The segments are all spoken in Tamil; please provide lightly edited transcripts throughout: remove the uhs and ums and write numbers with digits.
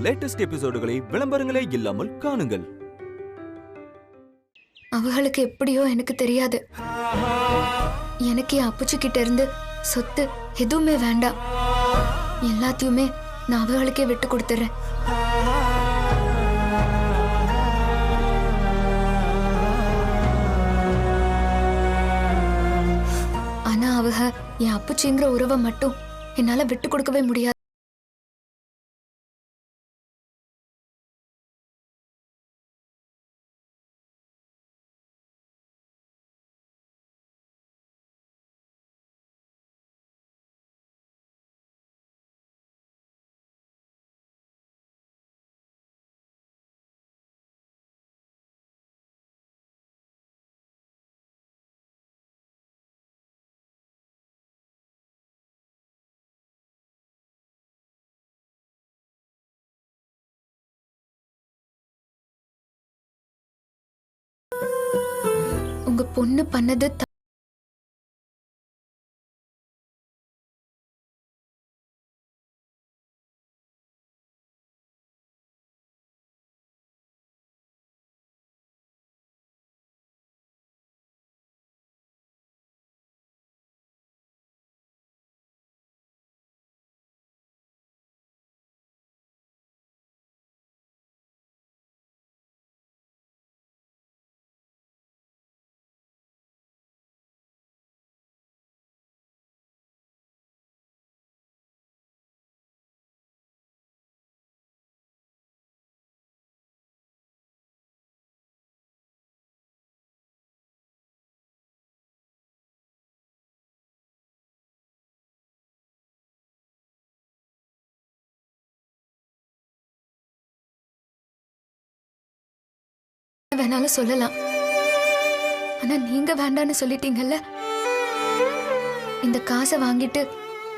லேட்டஸ்ட் எபிசோடுகளை விளம்பரங்களே இல்லாமல் காணுங்கள். அவங்களுக்கு எப்படியோ எனக்கு தெரியாது. எனக்கு என் அப்புச்சி கிட்ட இருந்து சொத்து எதுவுமே வேண்டாம். எல்லாத்தையுமே நான் அவங்களுக்கே விட்டு கொடுத்துறேன். ஆனா அவங்க என் அப்புச்சிங்கிற உறவை மட்டும் என்னால விட்டு கொடுக்கவே முடியாது. உங்க பொண்ணு பண்ணது வேணாலும் சொல்லலாம். ஆனா நீங்க வேண்டான்னு சொல்லிட்டீங்கல்ல. இந்த காசை வாங்கிட்டு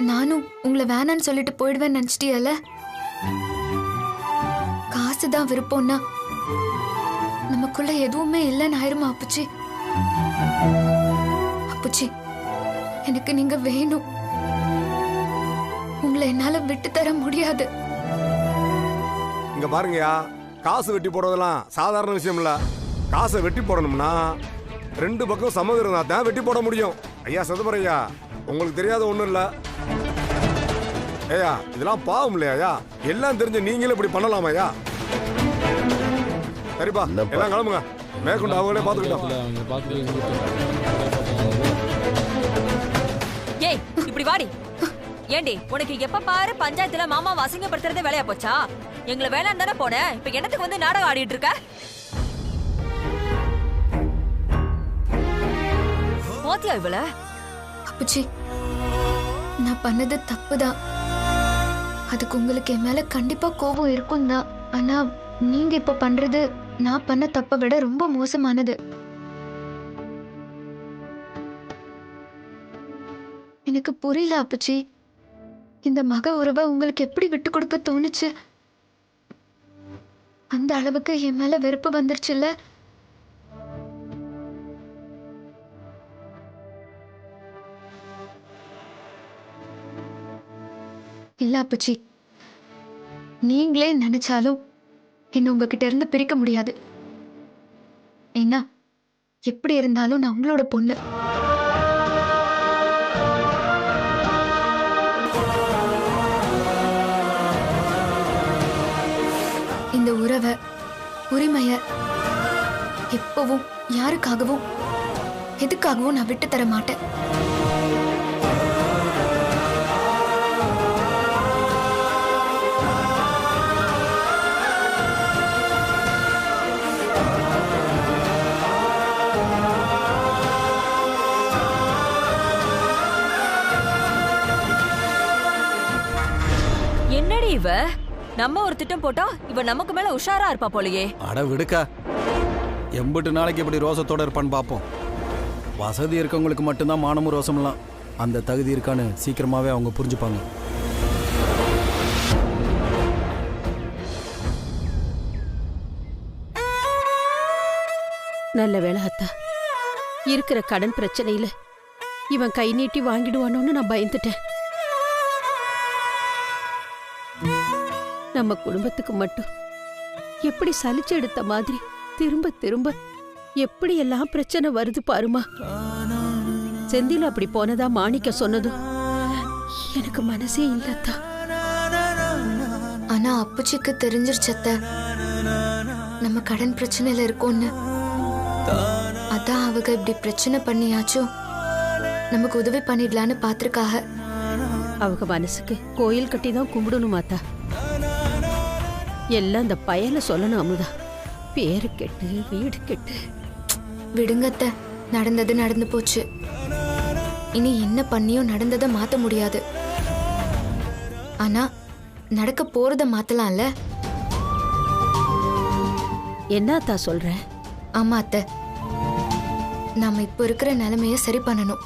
நானும் உங்களை வேணான்னு சொல்லிட்டு போயிடுவேன்னு நினைச்சிட்டியல்ல. காசுதான் விருப்பம்னா நமக்குள்ள எதுவுமே இல்லைன்னு ஆயிருமா அப்புச்சி? அப்புச்சி, எனக்கு நீங்க வேணும். உங்களை என்னால விட்டு தர முடியாது. இங்க பாருங்கயா, காசு வெட்டி போடுறதெல்லாம் சாதாரண விஷயம் இல்ல. காசை வெட்டி போடணும்னா ரெண்டு பக்கம் சம்மதம் இருந்தா தான் வெட்டி போட முடியும். ஐயா சதுபரையா, உங்களுக்கு தெரியாத ஒண்ணும் இல்ல. ஐயா, இதெல்லாம் பாவம் இல்லையா? எல்லாம் தெரிஞ்ச நீங்களும் இப்படி பண்ணலாமாயா? சரிப்பா, எல்லாம் கிளம்புங்க. மேற்கொண்டு அவங்களே பாத்துக்கிட்டோம். ஏய், இப்படி வாடி. ஏண்டி, உனக்கு எப்ப பாரு பஞ்சாயத்துல மாமா அசிங்கப்படுத்துறதே வேலையா போச்சா? எங்களை வேளாண் தானே போன, இப்ப என்னத்துக்கு வந்து நாடகம் ஆடிட்டு இருக்க? மோத்தியா இவள? அப்புச்சி, நான் பண்ணது தப்புதான். அதுக்கு உங்களுக்கு என் மேல கண்டிப்பா கோபம் இருக்கும் தான். ஆனா நீங்க இப்ப பண்றது நான் பண்ண தப்பை விட ரொம்ப மோசமானது. எனக்கு புரியல அப்புச்சி. இந்த மக உறவை உங்களுக்கு எப்படி விட்டு கொடுக்க தோணுச்சு? அந்த அளவுக்கு என் மேல வெறுப்பு வந்துருச்சுல்ல. இல்ல அப்புச்சி, நீங்களே நினைச்சாலும் என்ன உங்ககிட்ட இருந்து பிரிக்க முடியாது. ஏன்னா எப்படி இருந்தாலும் நான் உங்களோட பொண்ணு. இந்த உறவை, உரிமைய எப்பவும் யாருக்காகவும் எதுக்காகவும் நான் விட்டு தர மாட்டேன். என்னடி இவ? நம்ம ஒரு திட்டம் போட்டா இவ நமக்கு மேல உஷாரா இருப்பா போலயே. அட விடுக்கா, எம்பிட்டு நாளைக்கு இப்படி ரோசத்தோட இருப்பான்னு பாப்போம். வசதி இருக்கவங்களுக்கு மட்டும்தான் மானமும் ரோசம்லாம். அந்த தகுதி இருக்கான்னு சீக்கிரமாவே அவங்க புரிஞ்சுப்பாங்க. நல்ல வேளை அத்தா, இருக்கிற கடன் பிரச்சனையில இவன் கை நீட்டி வாங்கிடுவானோன்னு நான் பயந்துட்டேன். நம்ம குடும்பத்துக்கு மட்டும் எப்படி சலிச்சு எடுத்த மாதிரி திரும்ப திரும்ப எப்படி எல்லாம் பிரச்சனை வருது பாருமா. செந்தில் அப்படி போனதா மாணிக்க சொன்னதும் எனக்கு மனசே இல்லத்தா. ஆனா அப்புச்சிக்கு தெரிஞ்சிருச்சத்த நம்ம கடன் பிரச்சனையில இருக்கோம்னு. அதான் அவங்க இப்படி பிரச்சனை பண்ணியாச்சும் நமக்கு உதவி பண்ணிடலான்னு பாத்திருக்காக. அவங்க மனசுக்கு கோயில் கட்டி தான் கும்பிடணுமாத்தா. எல்லாம் அந்த பயல சொல்லணும் அமுதா. பேரு கெட்டு வீடு கெட்டு. விடுங்கத்த, நடந்தது நடந்து போச்சு. இனி என்ன பண்ணியும் நடந்ததை மாத்த முடியாது. ஆனா நடக்க போறத மாத்தலாம்ல. என்னத்தா சொல்ற? ஆமா அத்தை, நாம இப்ப இருக்கிற நிலைமைய சரி பண்ணணும்.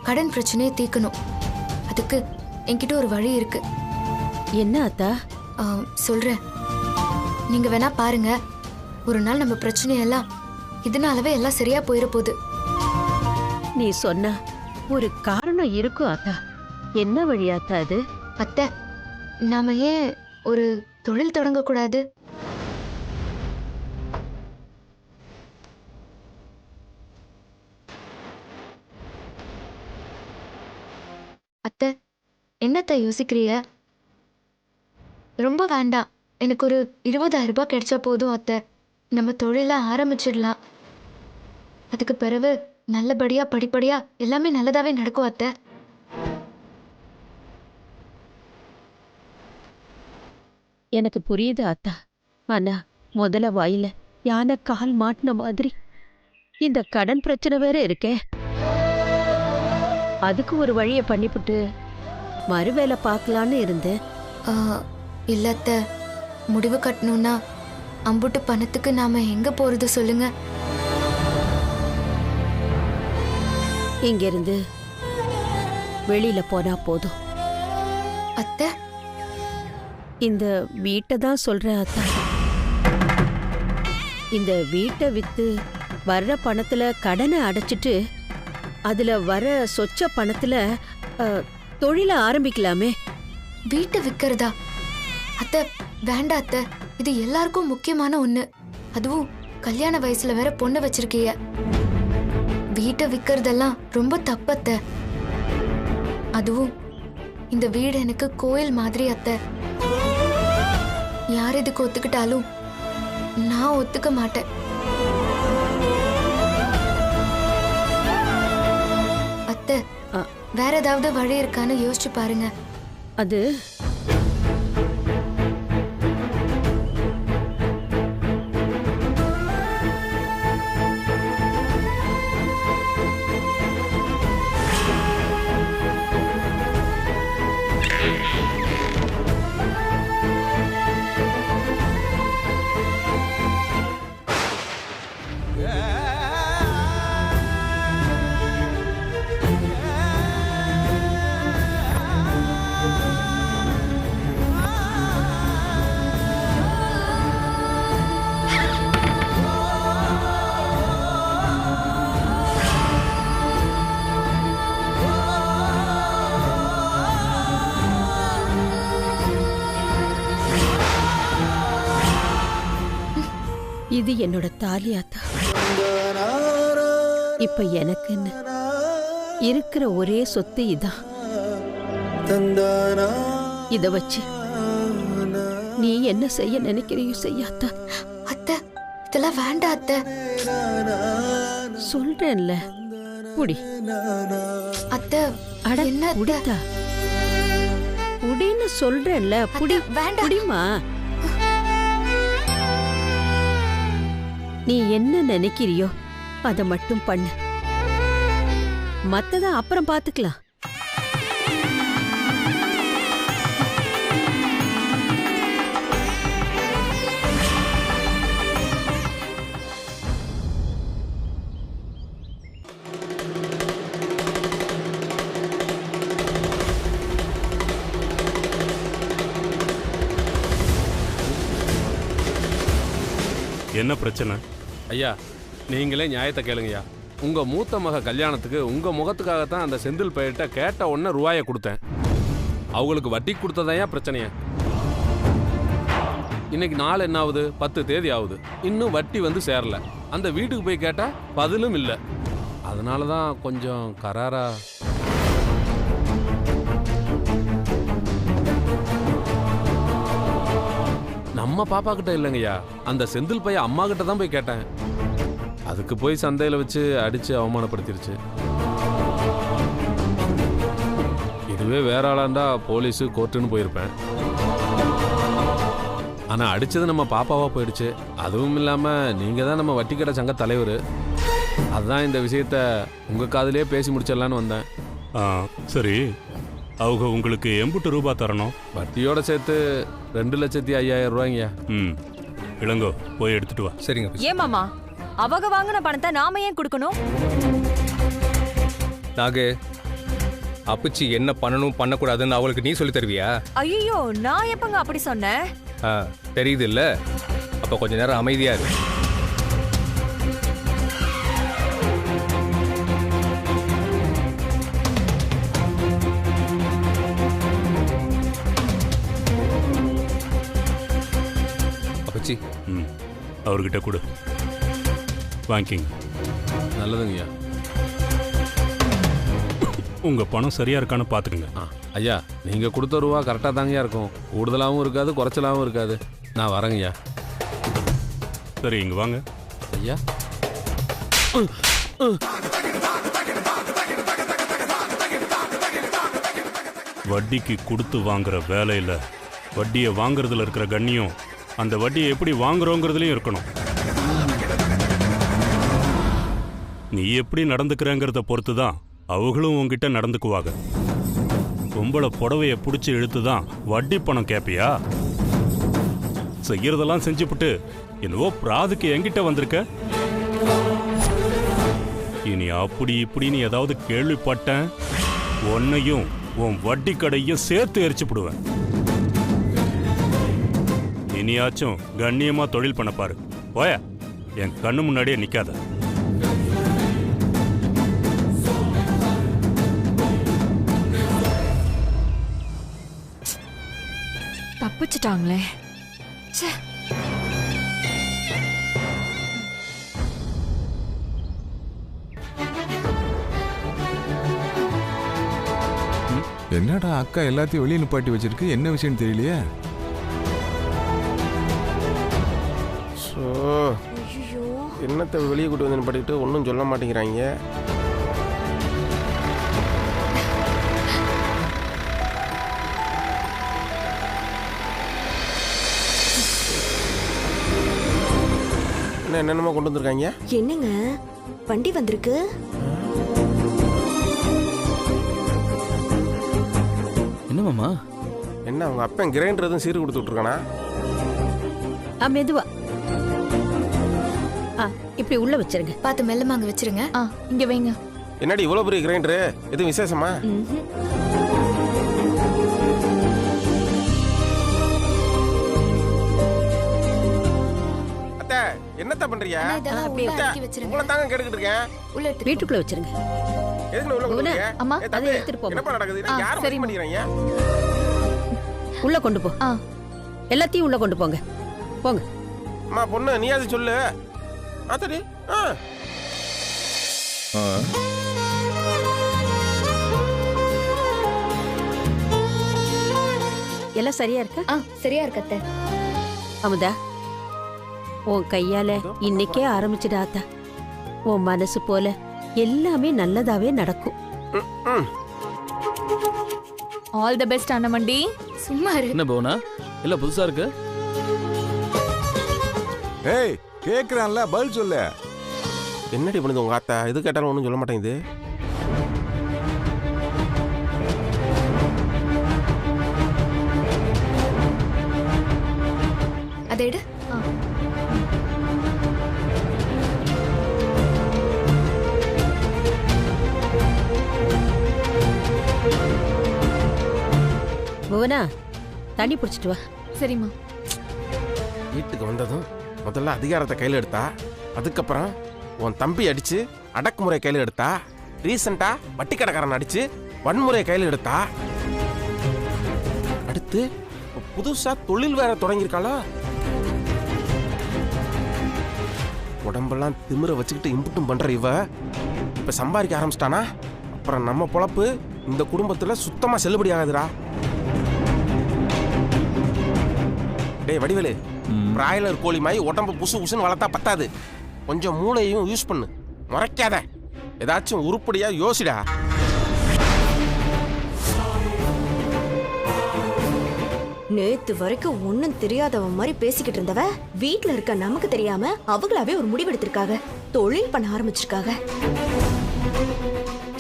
கடன் பிரச்சனையை தீர்க்கணும். அதுக்கு என்கிட்ட ஒரு வழி இருக்கு. என்ன அத்தா? சொல்றேன், நீங்க வேணா பாருங்க. ஒரு நாள் நம்ம பிரச்சனையெல்லாம் இதனாலவே எல்லாம் சரியா போயிட போகுது. நீ சொன்ன ஒரு காரணம் இருக்கும் அத்தா. என்ன வழியாத்தா அது? அத்தை, நாம ஏன் ஒரு தொழில் தொடங்க கூடாது? அத்தை, என்னத்த யோசிக்கிறீங்க? ரொம்ப வேண்டாம், எனக்கு ஒரு 20,000 ரூபாய் கிடைச்சா போதும் அத்தை. நம்ம தொழிலை ஆரம்பிச்சிடலாம். அதுக்கு பிறகு நல்லபடியா படிப்படியா எல்லாமே நல்லதாவே நடக்கும் அத்தை. எனக்கு புரியுது அத்தா. ஆனா முதல்ல வாயில யானை கால் மாட்டின மாதிரி இந்த கடன் பிரச்சனை வேற இருக்கே. அதுக்கு ஒரு வழியை பண்ணிப்புட்டு மறுவேலை பார்க்கலான்னு இருந்தேன். இல்லத்த, முடிவு கட்டணும்னா அம்புட்டு பணத்துக்கு நாம எங்க போறது சொல்லுங்க? இங்கிருந்து வெளியில போனா போதும். அத்தை, இந்த வீட்டை தான் சொல்றேன் அத்தா. இந்த வீட்டை வித்து வர்ற பணத்துல கடனை அடைச்சிட்டு அதுல வர சொச்ச பணத்துல தொழில ஆரம்பிக்கலாமே. வீட்டை விக்கிறதா? அத்தை வேண்டாம் அத்தை, இது எல்லாருக்கும் முக்கியமான ஒண்ணு. அதுவும் கல்யாண வயசுல வேற பொண்ணு வச்சிருக்கீங்க. வீட்டை விக்கிறதெல்லாம் ரொம்ப தப்பத்தை. அதுவும் இந்த வீடு எனக்கு கோயில் மாதிரி அத்தை. யார் இதுக்கு ஒத்துக்கிட்டாலும் நான் ஒத்துக்க மாட்டேன். அத்தை, வேற ஏதாவது வழி இருக்கான்னு யோசிச்சு பாருங்க. அது இது என்னோட தாலியாத்தா. இப்ப எனக்குன்னு இருக்கிற ஒரே சொத்து இதான். இத வச்சு நீ என்ன செய்ய நினைக்கிறியோ செய்யாத்தா. அத்தை, இதெல்லாம் வேண்டாம் அத்தை. சொல்றேன்ல, புடி. அத்தை, அட என்ன அத்தை? புடித்தா, புடின்னு சொல்றேன்ல, புடி. அத்தை, வேண்டாம். புடிமா. நீ என்ன நினைக்கிறியோ அத மட்டும் பண்ணு. மத்தத அப்புறம் பாத்துக்கலாம். என்ன பிரச்சனை? ஐயா, நீங்களே நியாயத்தை கேளுங்கய்யா. உங்க மூத்த மக கல்யாணத்துக்கு உங்க முகத்துக்காகத்தான் அந்த செந்தில் பையிட்ட கேட்ட உடனே ரூபாயை கொடுத்தேன். அவங்களுக்கு வட்டி கொடுத்ததையா பிரச்சனையா? இன்னைக்கு நாள் என்ன ஆகுது? 10 தேதி ஆகுது. இன்னும் வட்டி வந்து சேரல. அந்த வீட்டுக்கு போய் கேட்டா பதிலும் இல்லை. அதனால தான் கொஞ்சம் கராரா. நம்ம பாப்பா கிட்ட இல்லைங்கய்யா, அந்த செந்தில் பையன் அம்மா கிட்ட தான் போய் கேட்டேன். அதுக்கு போய் சந்தையில வச்சு அடிச்சு அவமானப்படுத்திருச்சு. இதுவே வேற ஆளாண்டா போலீஸு கோர்ட்டுன்னு போயிருப்பேன். ஆனா அடிச்சது நம்ம பாப்பாவா போயிடுச்சு. அதுவும் இல்லாம நீங்க தான் நம்ம வட்டி கடை சங்க தலைவர். அதுதான் இந்த விஷயத்த உங்க காதுலயே பேசி முடிச்சிடலான்னு வந்தேன். சரி, அவங்க உங்களுக்கு எம்புட்டு ரூபா தரணும்? வட்டியோட சேர்த்து 2,05,000 ரூபாய்ங்க. இளங்கோ, போய் எடுத்துட்டு வா. சரிங்க. ஏன் மாமா, அவங்க வாங்கின பணத்தை நாம ஏன் கொடுக்கணும்? நாகு, அப்புச்சி என்ன பண்ணணும் பண்ணக்கூடாதுன்னு அவளுக்கு நீ சொல்லி தருவியா? ஐயோ, நான் எப்பங்க அப்படி சொன்னேன்? தெரியுது இல்ல? அப்ப கொஞ்ச நேரம் அமைதியா இரு. அப்புச்சி, அவர்கிட்ட கொடு, வாங்கிங்க. நல்லதுங்கய்யா. உங்க பணம் சரியா இருக்கான்னு பாத்துக்கங்க. ஐயா, நீங்க கொடுத்த ரூபா கரெக்டா தாங்கய்யா இருக்கும். கூடுதலாகவும் இருக்காது, குறைச்சலாகவும் இருக்காது. நான் வரேங்கய்யா. சரி, இங்க வாங்க. ஐயா, வட்டிக்கு கொடுத்து வாங்குற வேலையில வட்டியை வாங்குறதுல இருக்கிற கண்ணியம் அந்த வட்டியை எப்படி வாங்குறோங்கிறதுலயும் இருக்கணும். நீ எப்படி நடந்துக்கிறங்கிறத பொறுத்து தான் அவங்களும் உங்ககிட்ட நடந்துக்குவாங்க. பொம்பளை புடவைய பிடிச்சி இழுத்துதான் வட்டி பணம் கேட்பியா? செய்யறதெல்லாம் செஞ்சுப்புட்டு என்னவோ பிராதுக்கு என்கிட்ட வந்திருக்க. இனி அப்படி இப்படின்னு ஏதாவது கேள்விப்பட்டேன், உன்னையும் உன் வட்டி கடையும் சேர்த்து எரிச்சுப்படுவேன். இனியாச்சும் கண்ணியமா தொழில் பண்ண பாரு. போய, என் கண்ணு முன்னாடியே நிக்காத. தப்பிச்சிட்டாங்களே. என்னடா அக்கா எல்லாத்தையும் வெளியே நிப்பாட்டி வச்சிருக்கு, என்ன விஷயம் தெரியலையே. என்னத்தை வெளியே கூட்டு வந்து நிப்பாட்டிட்டு ஒன்றும் சொல்ல மாட்டேங்கிறாங்க. என்னென்னமோ கொண்டு வந்திருக்காங்க. என்னங்க வண்டி வந்திருக்கு? என்ன மாமா? என்ன அவங்க அப்பன் கிரைண்டர் எதுவும் சீர் கொடுத்துட்டு இருக்கானா? மெதுவா இப்படி உள்ள வச்சிருங்க. பார்த்து மெல்லமாங்க வச்சிருங்க. இங்க வைங்க. என்னடி இவ்வளவு பெரிய கிரைண்டரு? எதுவும் விசேஷமா? அத்தை, என்னத்த பண்றீங்க? உங்களை தாங்க கேட்டுக்கிட்டு இருக்கேன். வீட்டுக்குள்ள வச்சிருங்க. எதுக்கு உள்ள கொண்டு வரீங்க? அம்மா, ஏய், அதை தம்பி, எடுத்துட்டு போங்க. என்னப்பா நடக்குது? யாரும் வெயிட் பண்ணிக்கிறீங்க? உள்ள கொண்டு போ. எல்லாத்தையும் உள்ள கொண்டு போங்க. போங்க. அம்மா, பொண்ணு நீயாவது சொல்லு. ஆத்தடி. எல்லாம் சரியா இருக்கா? சரியா இருக்கத்த. அமுதா, உன் கையால இன்னைக்கே ஆரம்பிச்சுடாத்தா. உன் மனசு போல எல்லாமே நல்லதாவே நடக்கும். ஆல் தி பெஸ்ட் அண்ணமண்டி. சும்மா இரு. என்ன போனா இல்ல புதுசா இருக்கு? ஏய், கேக்குறான்ல, பதில் சொல்லு. என்னடி பண்ணுது உங்க ஆத்தா? எது கேட்டாலும் ஒன்றும் சொல்ல மாட்டேங்குது. அதை எடு. புவனா, தண்ணி பிடிச்சிட்டு வா. சரிம்மா. வீட்டுக்கு வந்ததும் முதல்ல அதிகாரத்தை கையில் எடுத்தா, அதுக்கப்புறம் உன் தம்பி அடிச்சு அடக்குமுறை கையில் எடுத்தா, ரீசெண்டா வட்டி கடைக்காரன் அடிச்சு வன்முறை கையில் எடுத்தா, அடுத்து புதுசா தொழில் வேற தொடங்கியிருக்காளா? உடம்பெல்லாம் திமிர வச்சுக்கிட்டு இம்புட்டும் பண்ற இவ இப்ப சம்பாதிக்க ஆரம்பிச்சிட்டானா அப்புறம் நம்ம பொழப்பு இந்த குடும்பத்துல சுத்தமா செல்லுபடி ஆகாதுடா. டேய் வடிவேலு, பிராய்லர் கோழி மாதிரி உடம்பு புசு புசுன்னு வளர்த்தா பத்தாது, கொஞ்சம் மூளையையும் யூஸ் பண்ணு. முறைக்காத, ஏதாச்சும் உருப்படியா யோசிடா. நேத்து வரைக்கும் ஒன்னும் தெரியாதவ மாதிரி பேசிக்கிட்டு இருந்தவ வீட்ல இருக்க நமக்கு தெரியாம அவங்களாவே ஒரு முடிவெடுத்திருக்காங்க. தொழில் பண்ண ஆரம்பிச்சிருக்காங்க.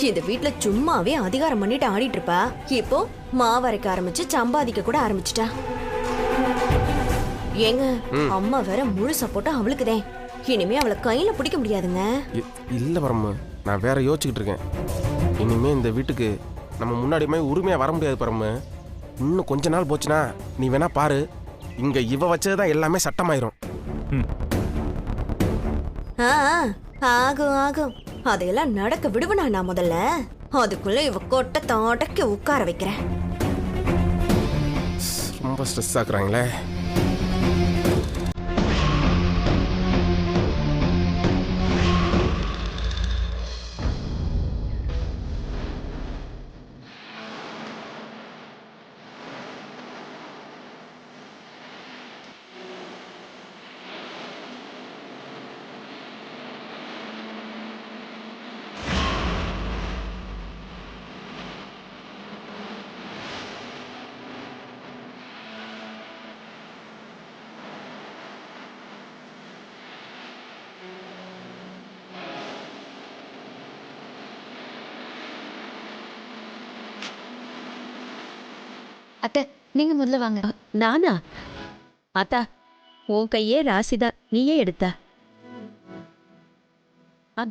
இந்த வீட்ல சும்மாவே அதிகாரம் பண்ணிட்டு ஆடிட்டு இருப்பா. இப்போ மாவரைக்க ஆரம்பிச்சு சம்பாதிக்க கூட ஆரம்பிச்சிட்டா. ஏங்க அம்மா வேற முழு சப்போர்ட்டா அவளுக்குதேன். இனிமே அவளை கையில பிடிக்க முடியாதுங்க. இல்ல பரம, நான் வேற யோசிச்சுக்கிட்டு இருக்கேன். இனிமே இந்த வீட்டுக்கு நம்ம முன்னாடி மாதிரி உரிமையா வர முடியாது பரம. இன்னும் கொஞ்ச நாள் போச்சுன்னா நீ வேணா பாரு, இங்க இவ வச்சதுதான் எல்லாமே சட்டமாயிரும். ஆகும் ஆகும், அதையெல்லாம் நடக்க விடுவனா நான் முதல்ல. அதுக்குள்ள இவ கொட்ட தாட்டக்க உட்கார வைக்கிறேன். ரொம்ப ஸ்ட்ரெஸ் ஆக்குறாங்களே. அத்தை, நீங்க முதல்ல வாங்க. நானா? அத்தா, உன் கையே ராசிதான், நீயே எடுத்த.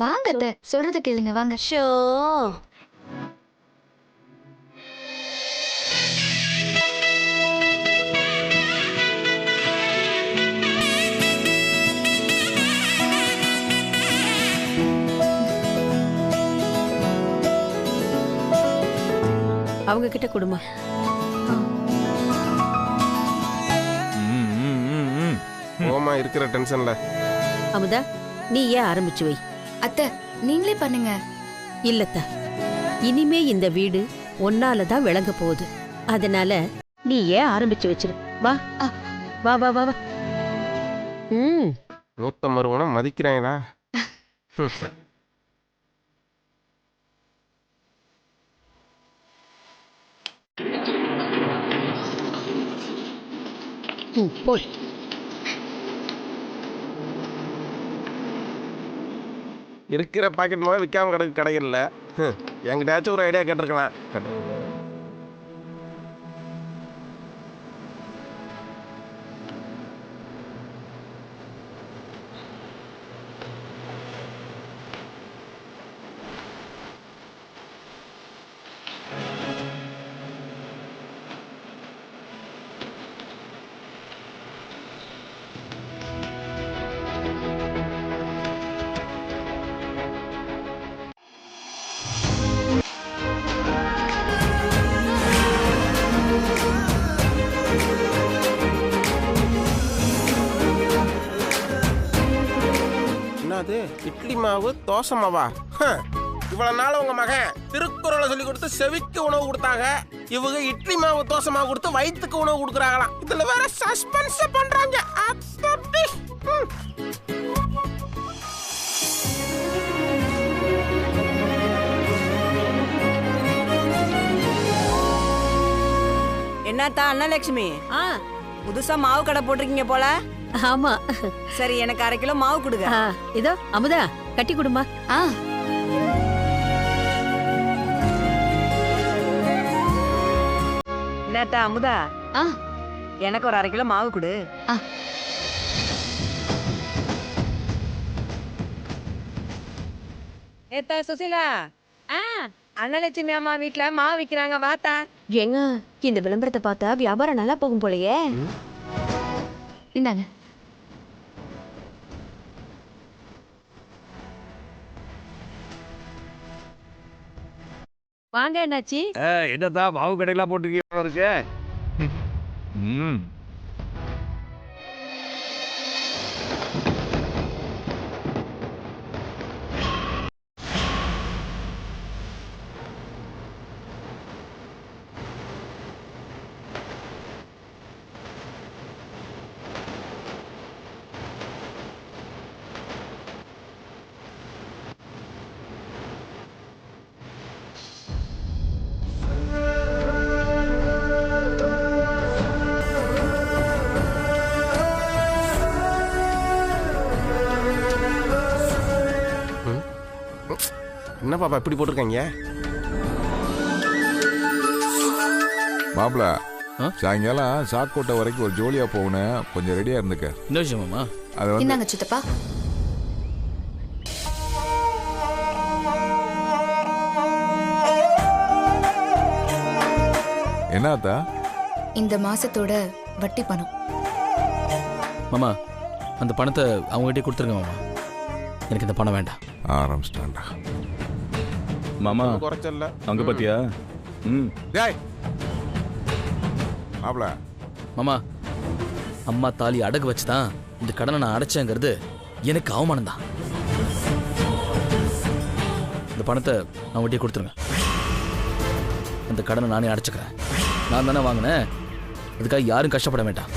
வாங்க அத்தை, சொல்றத கேளுங்க, வாங்க. ஷோ, அவங்க கிட்ட கொடுமா. ஓமா இருக்கிற டென்ஷன்ல. அமுதா, நீ ஏன் ஆரம்பிச்சு வை. அத்தை, நீங்களே பண்ணுங்க. இல்லத்தா, இனிமே இந்த வீடு ஒன்னாலதான் விளங்க போகுது. அதனால நீ ஏன் ஆரம்பிச்சு வச்சிரு. வா வா வா வா. மூத்த மருவனை மதிக்கிறாங்களா? போய் இருக்கிற பாக்கெட் மாதிரி விற்காம கிடக்கு கடைகள்ல. என்கிட்டயாச்சும் ஒரு ஐடியா கேட்டிருக்கலாம். என்னது, இட்லி மாவு தோசை மாவா? இவ்வளவு நாள் உங்க மகன் திருக்குறளை சொல்லி கொடுத்து செவிக்கு உணவு கொடுத்தாங்க. இவங்க இட்லி மாவு தோசை மாவு கொடுத்து வயிற்றுக்கு உணவு கொடுக்குறாங்களாம். இதுல வேற சஸ்பென்ஸ் பண்றாங்க. என்னத்தா அன்னலட்சுமி, புதுசா மாவு கடை போட்டிருக்கீங்க போல. ஆமா. சரி, எனக்கு 1/2 கிலோ மாவு கொடுங்க. இதோ அமுதா, கட்டி கொடுமா. என்னத்தா அமுதா, எனக்கு ஒரு 1/2 கிலோ மாவு கொடு. ஏத்தா சுசிலா, அன்னலட்சுமி அம்மா வீட்டுல மாவு விக்கிறாங்க, வாத்தா. ஏங்க இந்த விளம்பரத்தை பார்த்தா வியாபாரம் நல்லா போகும் போலயே. இந்தாங்க. வாங்க என்னாச்சு? என்னதான் மாவு கடையெல்லாம் போட்டுருக்கீங்க இருக்கு. என்ன பாப்பா இப்படி போட்டிருக்காங்க? மாப்பிள சாயங்காலம் சாக்கோட்டை வரைக்கும் ஒரு ஜோலியா போகணும், கொஞ்சம் ரெடியா இருந்துக்க. என்ன விஷயம் மாமா? அது வந்து இந்தாங்க சித்தப்பா. என்னத்தா? இந்த மாசத்தோட வட்டி பணம். மாமா அந்த பணத்தை அவங்ககிட்ட கொடுத்துருங்க மாமா. எனக்கு இந்த பணம் வேண்டாம். ஆரம்பிச்சிட்டான்டா மாமா. குறைச்சல்ல அங்க பாத்தியா? டேய் மாப்பிள. மாமா அம்மா தாலி அடகு வச்சுதான் இந்த கடனை நான் அடைச்சேங்கிறது எனக்கு அவமானம் தான். இந்த பணத்தை அவங்ககிட்ட கொடுத்துருங்க. அந்த கடனை நானே அடைச்சுக்கிறேன். நான் தானே வாங்கினேன், அதுக்காக யாரும் கஷ்டப்பட வேண்டாம்.